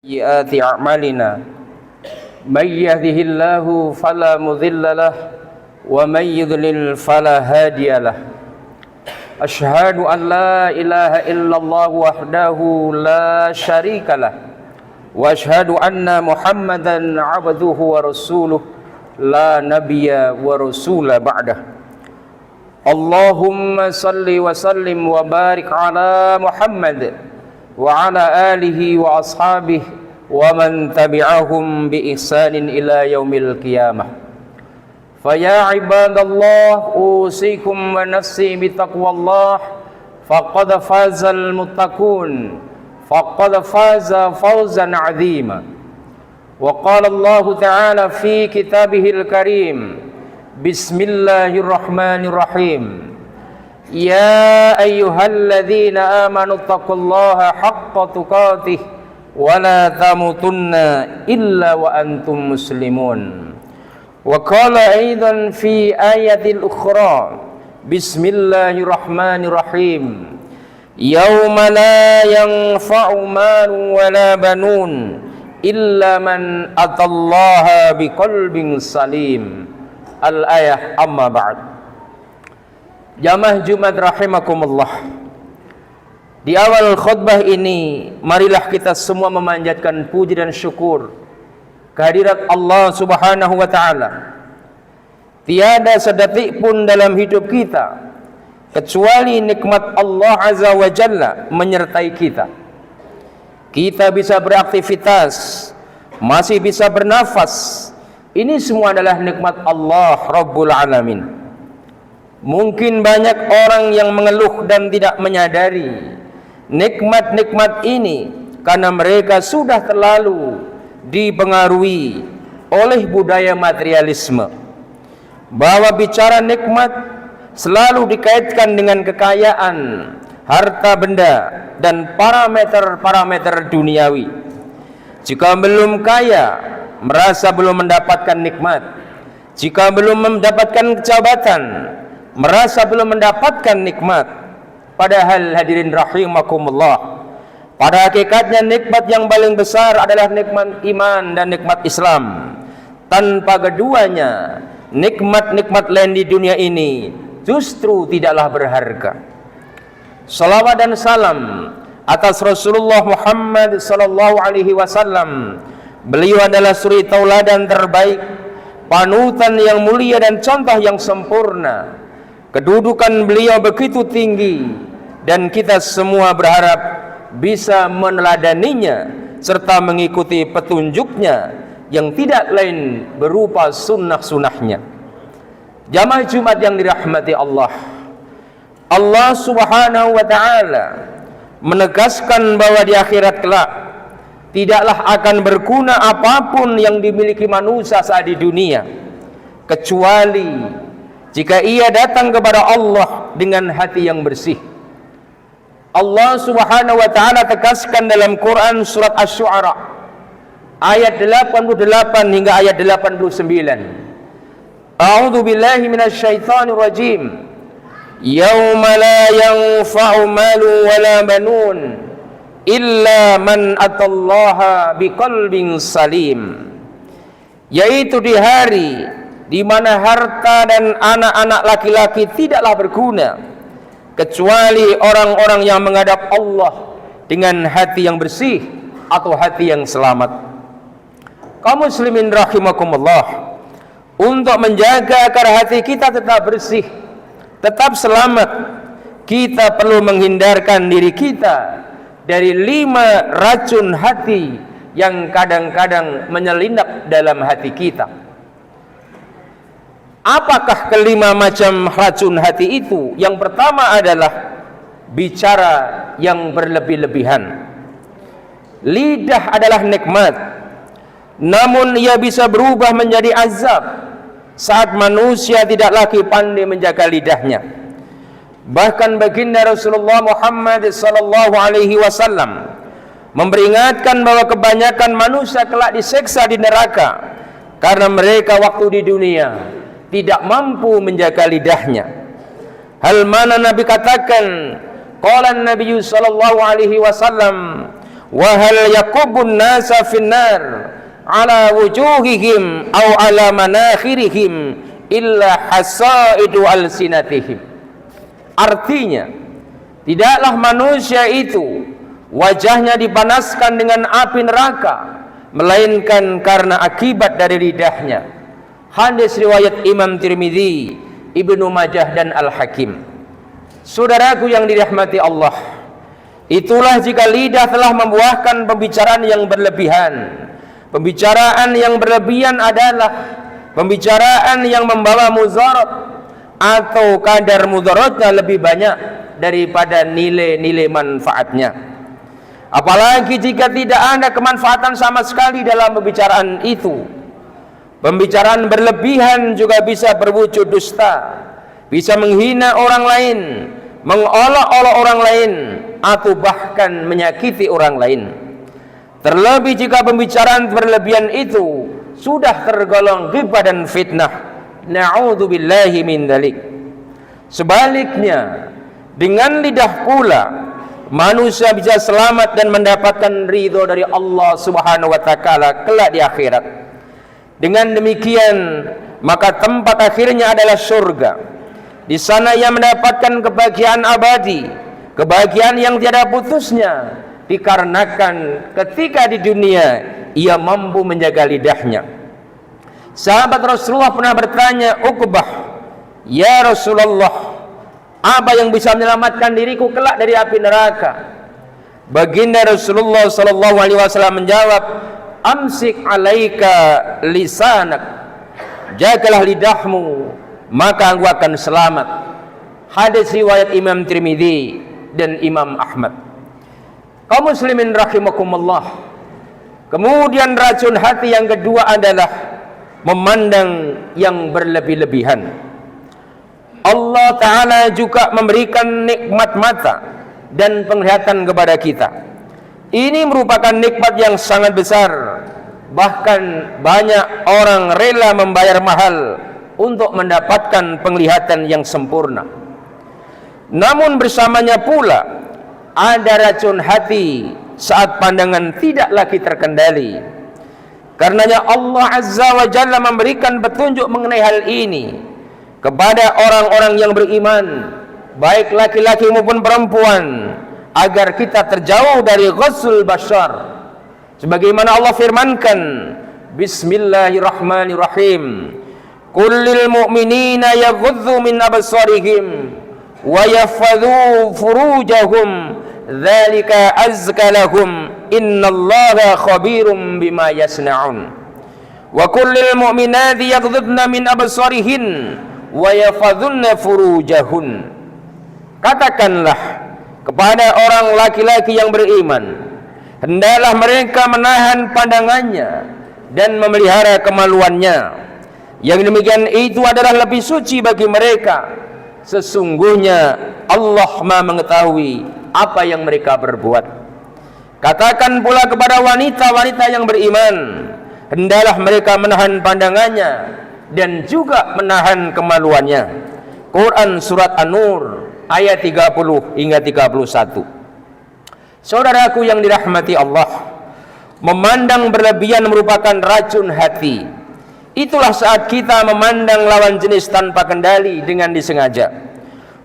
سيئات أعمالنا من يهده الله فلا مضل له ومن يضلل فلا هادي له أشهد أن لا إله إلا الله وحده لا شريك له وأشهد أن محمدا عبده ورسوله لا نبي ورسول بعده اللهم صل وسلم وبارك على محمد وعلى آله وأصحابه ومن تبعهم بإحسان إلى يوم القيامة فيا عباد الله أوصيكم ونفسي بتقوى الله فقد فاز المتقون فقد فاز فوزا عظيما وقال الله تعالى في كتابه الكريم بسم الله الرحمن الرحيم يا أيها الذين آمنوا اتقوا الله حق تقاته ولا تموتن إلا وأنتم مسلمون وقال أيضا في آية أخرى بسم الله الرحمن الرحيم يوم لا ينفع مال ولا بنون إلا من أتى الله بقلب سليم الآية أما بعد. Jamaah Jumat rahimakumullah. Di awal khutbah ini, marilah kita semua memanjatkan puji dan syukur kehadirat Allah Subhanahu wa taala. Tiada sedetik pun dalam hidup kita kecuali nikmat Allah Azza wa Jalla menyertai kita. Kita bisa beraktivitas, masih bisa bernafas. Ini semua adalah nikmat Allah Rabbul Alamin. Mungkin banyak orang yang mengeluh dan tidak menyadari nikmat-nikmat ini karena mereka sudah terlalu dipengaruhi oleh budaya materialisme, bahwa bicara nikmat selalu dikaitkan dengan kekayaan, harta benda, dan parameter-parameter duniawi. Jika belum kaya, merasa belum mendapatkan nikmat. Jika belum mendapatkan jabatan, merasa belum mendapatkan nikmat. Padahal hadirin rahimakumullah, pada hakikatnya nikmat yang paling besar adalah nikmat iman dan nikmat Islam. Tanpa keduanya, nikmat-nikmat lain di dunia ini justru tidaklah berharga. Salawat dan salam atas Rasulullah Muhammad sallallahu alaihi wasallam. Beliau adalah suri tauladan terbaik, panutan yang mulia dan contoh yang sempurna. Kedudukan beliau begitu tinggi dan kita semua berharap bisa meneladaninya serta mengikuti petunjuknya yang tidak lain berupa sunnah-sunnahnya. Jamaah Jumat yang dirahmati Allah, Allah Subhanahu wa taala menegaskan bahwa di akhirat kelak tidaklah akan berguna apapun yang dimiliki manusia saat di dunia kecuali jika ia datang kepada Allah dengan hati yang bersih. Allah Subhanahu wa taala tegaskan dalam Quran surat Asy-Syu'ara ayat 88 hingga ayat 89. A'udzu billahi minasyaitonir rajim. Yauma la yanfa'u malun wala banun illa man atallaha biqalbin salim. Yaitu di hari di mana harta dan anak-anak laki-laki tidaklah berguna kecuali orang-orang yang menghadap Allah dengan hati yang bersih atau hati yang selamat. Kaum muslimin rahimakumullah, untuk menjaga agar hati kita tetap bersih, tetap selamat, kita perlu menghindarkan diri kita dari 5 racun hati yang kadang-kadang menyelinap dalam hati kita. Apakah kelima macam racun hati itu? Yang pertama adalah bicara yang berlebih-lebihan. Lidah adalah nikmat, namun ia bisa berubah menjadi azab saat manusia tidak lagi pandai menjaga lidahnya. Bahkan baginda Rasulullah Muhammad sallallahu alaihi wasallam memperingatkan bahwa kebanyakan manusia kelak diseksa di neraka karena mereka waktu di dunia tidak mampu menjaga lidahnya. Hal mana Nabi katakan, qala Nabi sallallahu alaihi wasallam, wa hal yakubun nasa finnar ala wujuhihim aw ala manakhirihim illa hasaidu alsinatihim. Artinya, tidaklah manusia itu wajahnya dipanaskan dengan api neraka, melainkan karena akibat dari lidahnya. Hadis riwayat Imam Tirmidzi, Ibnu Majah dan Al-Hakim. Saudaraku yang dirahmati Allah, itulah jika lidah telah membuahkan pembicaraan yang berlebihan. Pembicaraan yang berlebihan adalah pembicaraan yang membawa mudarat atau kadar mudaratnya lebih banyak daripada nilai-nilai manfaatnya. Apalagi jika tidak ada kemanfaatan sama sekali dalam pembicaraan itu. Pembicaraan berlebihan juga bisa berwujud dusta, bisa menghina orang lain, mengolok-olok orang lain, atau bahkan menyakiti orang lain. Terlebih jika pembicaraan berlebihan itu sudah tergolong ghibah dan fitnah. Na'udzubillahi min dzalik. Sebaliknya, dengan lidah pula manusia bisa selamat dan mendapatkan ridho dari Allah Subhanahu wa taala kelak di akhirat. Dengan demikian, maka tempat akhirnya adalah surga. Di sana ia mendapatkan kebahagiaan abadi, kebahagiaan yang tiada putusnya, dikarenakan ketika di dunia ia mampu menjaga lidahnya. Sahabat Rasulullah pernah bertanya Uqbah, "Ya Rasulullah, apa yang bisa menyelamatkan diriku kelak dari api neraka?" Baginda Rasulullah sallallahu alaihi wasallam menjawab, "Amsik alaika lisanak." Jagalah lidahmu, maka engkau akan selamat. Hadis riwayat Imam Tirmidzi dan Imam Ahmad. Kaum muslimin rahimakumullah. Kemudian racun hati yang kedua adalah memandang yang berlebih-lebihan. Allah Ta'ala juga memberikan nikmat mata dan penglihatan kepada kita. Ini merupakan nikmat yang sangat besar. Bahkan banyak orang rela membayar mahal untuk mendapatkan penglihatan yang sempurna. Namun bersamanya pula ada racun hati saat pandangan tidak lagi terkendali. Karenanya Allah Azza wa Jalla memberikan petunjuk mengenai hal ini kepada orang-orang yang beriman, baik laki-laki maupun perempuan, agar kita terjauh dari ghassul bashar. Sebagaimana Allah firmankan, Bismillahirrahmanirrahim, Qul lil mu'minina yaghuddu min absarihim wa yahfadhu furujahum dzalika azka lahum innallaha khabirum bima yasna'un wa qul lil mu'minati yaghuddna min absarihin wa yahfadhunna furujahun. Katakanlah kepada orang laki-laki yang beriman, hendaklah mereka menahan pandangannya dan memelihara kemaluannya. Yang demikian itu adalah lebih suci bagi mereka. Sesungguhnya Allah Maha mengetahui apa yang mereka berbuat. Katakan pula kepada wanita-wanita yang beriman, hendaklah mereka menahan pandangannya dan juga menahan kemaluannya. Quran surat An-Nur ayat 30 hingga 31. Saudaraku yang dirahmati Allah, memandang berlebihan merupakan racun hati. Itulah saat kita memandang lawan jenis tanpa kendali dengan disengaja,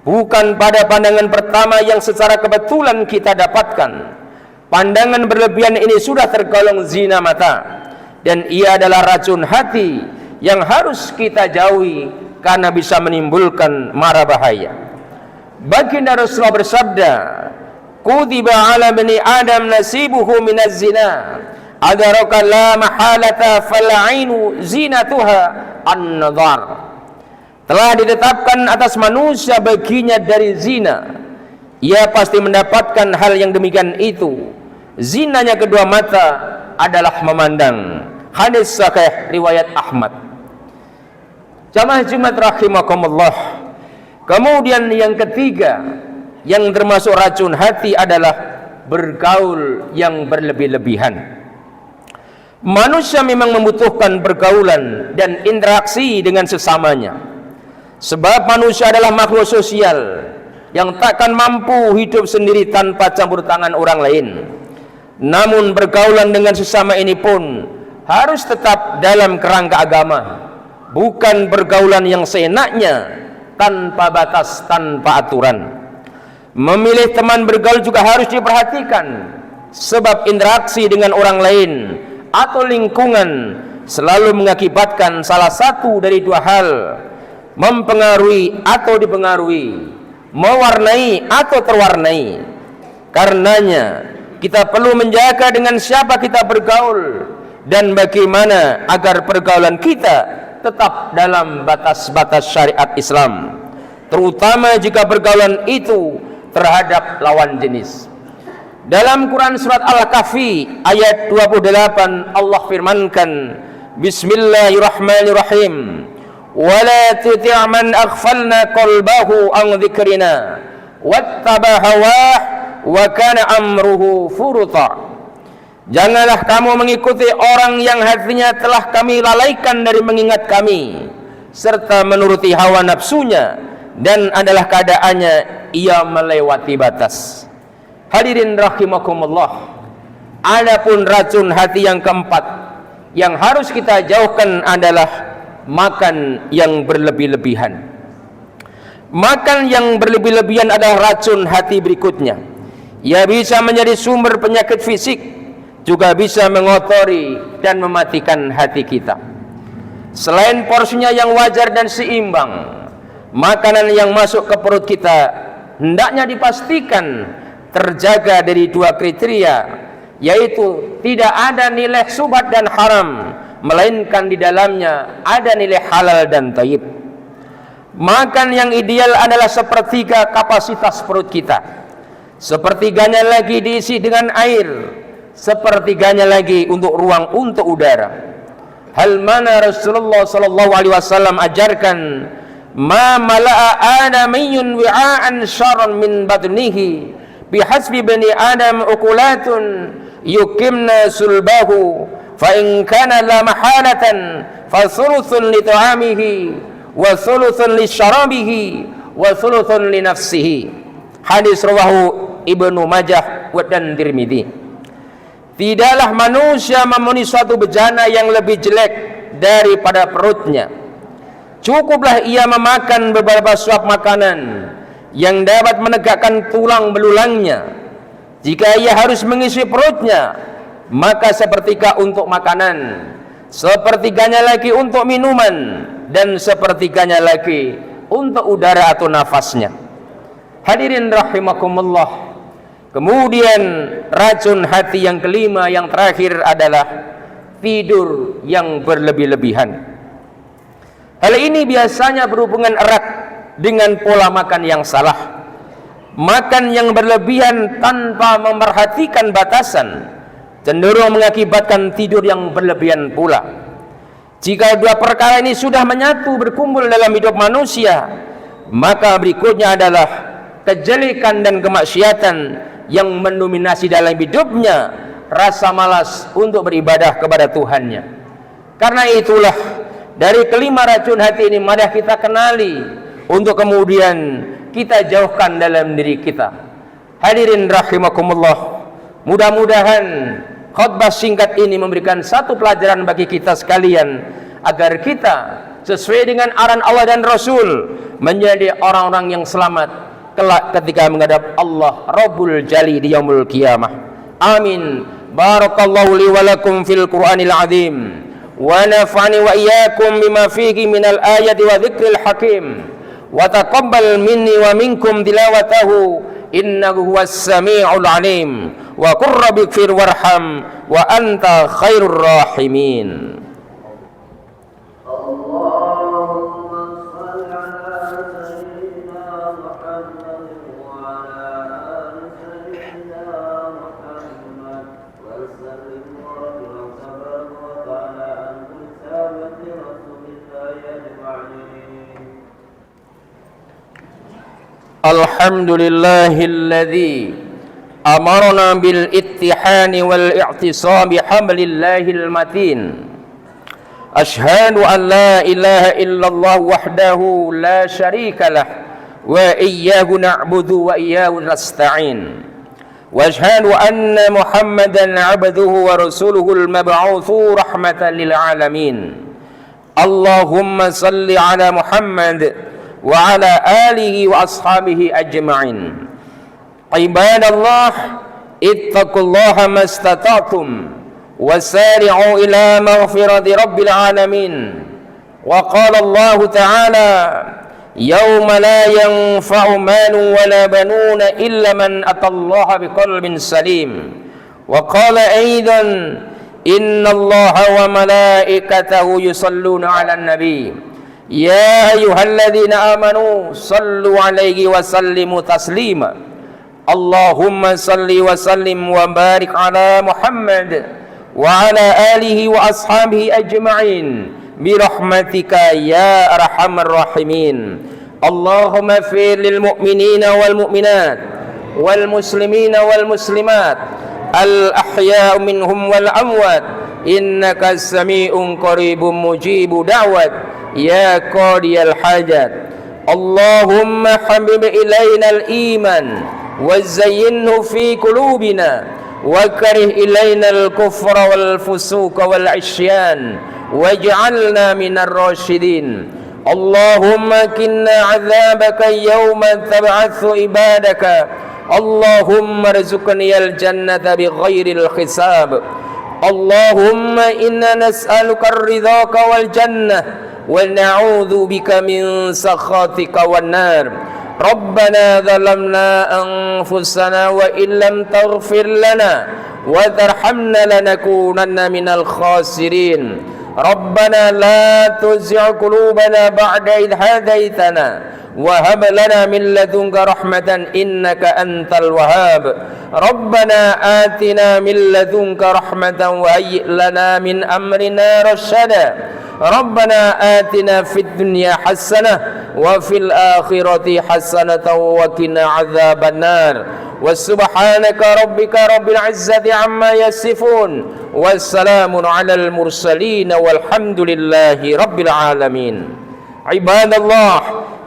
bukan pada pandangan pertama yang secara kebetulan kita dapatkan. Pandangan berlebihan ini sudah tergolong zina mata, dan ia adalah racun hati yang harus kita jauhi karena bisa menimbulkan mara bahaya. Baginda Rasulullah bersabda, "Kutiba ala bani Adam nasibuhu minaz zina, adaraka la mahalata fal ainu zinatuha an-nadhar." Telah ditetapkan atas manusia baginya dari zina, ia pasti mendapatkan hal yang demikian itu. Zinanya kedua mata adalah memandang. Hadis sahih riwayat Ahmad. Jamaah Jumat rahimakumullah. Kemudian yang ketiga yang termasuk racun hati adalah bergaul yang berlebih-lebihan. Manusia memang membutuhkan pergaulan dan interaksi dengan sesamanya, sebab manusia adalah makhluk sosial yang takkan mampu hidup sendiri tanpa campur tangan orang lain. Namun pergaulan dengan sesama ini pun harus tetap dalam kerangka agama, bukan pergaulan yang seenaknya, tanpa batas, tanpa aturan. Memilih teman bergaul juga harus diperhatikan, sebab interaksi dengan orang lain atau lingkungan selalu mengakibatkan salah satu dari dua hal: mempengaruhi atau dipengaruhi, mewarnai atau terwarnai. Karenanya kita perlu menjaga dengan siapa kita bergaul dan bagaimana agar pergaulan kita tetap dalam batas-batas syariat Islam, terutama jika pergaulan itu terhadap lawan jenis. Dalam Quran surat Al-Kahfi ayat 28 Allah firmankan, Bismillahirrahmanirrahim, wala tuti' man aghfalna qalbahu an dzikrina wattaba hawah wa kana amruhu furuta. Janganlah kamu mengikuti orang yang hatinya telah kami lalaikan dari mengingat kami, serta menuruti hawa nafsunya, dan adalah keadaannya ia melewati batas. Hadirin rahimakumullah, adapun racun hati yang keempat yang harus kita jauhkan adalah makan yang berlebih-lebihan. Makan yang berlebih-lebihan adalah racun hati berikutnya. Ia bisa menjadi sumber penyakit fisik, juga bisa mengotori dan mematikan hati kita. Selain porsinya yang wajar dan seimbang, makanan yang masuk ke perut kita hendaknya dipastikan terjaga dari dua kriteria, yaitu tidak ada nilai syubhat dan haram, melainkan di dalamnya ada nilai halal dan thayyib. Makan yang ideal adalah sepertiga kapasitas perut kita, sepertiganya lagi diisi dengan air, sepertiganya lagi untuk ruang untuk udara. Hal mana Rasulullah sallallahu alaihi wasallam ajarkan, ma mala'a adamiyun wi'aan syarran min batnihi bihasbi bani adam ukulatun yukimna sulbahu fa in kana la mahalatan fa thuluthun li ta'amihi wa thuluthun li syarabihi wa thuluthun li nafsihi. Hadis rawahu Ibnu Majah dan Tirmidzi. Tidaklah manusia memenuhi suatu bejana yang lebih jelek daripada perutnya. Cukuplah ia memakan beberapa suap makanan yang dapat menegakkan tulang belulangnya. Jika ia harus mengisi perutnya, maka sepertiga untuk makanan, sepertiganya lagi untuk minuman, dan sepertiganya lagi untuk udara atau nafasnya. Hadirin rahimakumullah. Kemudian racun hati yang kelima, yang terakhir adalah tidur yang berlebih-lebihan. Hal ini biasanya berhubungan erat dengan pola makan yang salah. Makan yang berlebihan tanpa memperhatikan batasan cenderung mengakibatkan tidur yang berlebihan pula. Jika dua perkara ini sudah menyatu berkumpul dalam hidup manusia, maka berikutnya adalah kejelekan dan kemaksiatan yang mendominasi dalam hidupnya, rasa malas untuk beribadah kepada Tuhannya. Karena itulah, dari kelima racun hati ini mari kita kenali untuk kemudian kita jauhkan dalam diri kita. Hadirin rahimakumullah, mudah-mudahan khutbah singkat ini memberikan satu pelajaran bagi kita sekalian, agar kita sesuai dengan arahan Allah dan Rasul menjadi orang-orang yang selamat kelak ketika menghadap Allah Rabbul Jali di yaumul qiyamah. Amin. Barakallahu li wa lakum fil Qur'anil azim wa nafa'ani wa iyyakum bima fihi minal ayati wa dzikril hakim wa taqabbal minni wa minkum tilawatahu innahu huwas sami'ul alim wa qur rabbighfir warham wa anta khairur rahimin. Alhamdulillahilladzi amarna bil ittihani wal i'tisam bihablillahil matin. Ashhadu an la ilaha illallah wahdahu la syarika lah wa iyyahu na'budu wa iyyahu nasta'in. وأشهد أن محمدا عبده ورسوله المبعوث رحمة للعالمين اللهم صل على محمد وعلى آله وأصحابه أجمعين عباد الله اتقوا الله ما استطعتم وسارعوا إلى مغفرة رب العالمين وقال الله تعالى يوم لا ينفع مال ولا بنون إلا من أتى الله بقلب سليم وقال أيضا إن الله وملائكته يصلون على النبي يا أيها الذين آمنوا صلوا عليه وسلموا تسليما اللهم صل وسلم وبارك على محمد وعلى آله وأصحابه أجمعين برحمتك يا أرحم الراحمين اللهم اغفر للمؤمنين والمؤمنات والمسلمين والمسلمات الأحياء منهم والأموات إنك سميع قريب مجيب دعوة يا قاضي الحاجات اللهم حبب إلينا الإيمان وزينه في قلوبنا وكره إلينا الكفر والفسوق والعصيان واجعلنا من الراشدين اللهم قنا عذابك يوم تبعث عبادك اللهم ارزقني الجنة بغير الحساب اللهم إنا نسألك رضاك والجنة ونعوذ بك من سخطك والنار ربنا ظلمنا أنفسنا وإن لم تغفر لنا وترحمنا لنكونن من الخاسرين ربنا لا تزغ قلوبنا بعد إذ هديتنا وهب لنا من لدنك رحمة إنك أنت الوهاب ربنا آتنا من لدنك رحمة وهيئ لنا من أمرنا رشدا ربنا آتنا في الدنيا حسنة وفي الآخرة حسنة وقنا عذاب النار وسبحانك ربك رب العزة عما يصفون والسلام على المرسلين والحمد لله رب العالمين عباد الله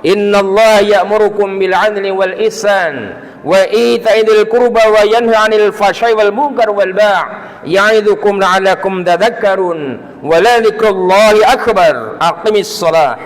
إن الله يأمركم بالعدل والإحسان وإيتاء ذي القربى وينهى عن الفحشاء والمنكر والبغي يعظكم لعلكم تذكرون ولذكر الله أكبر أقم الصلاة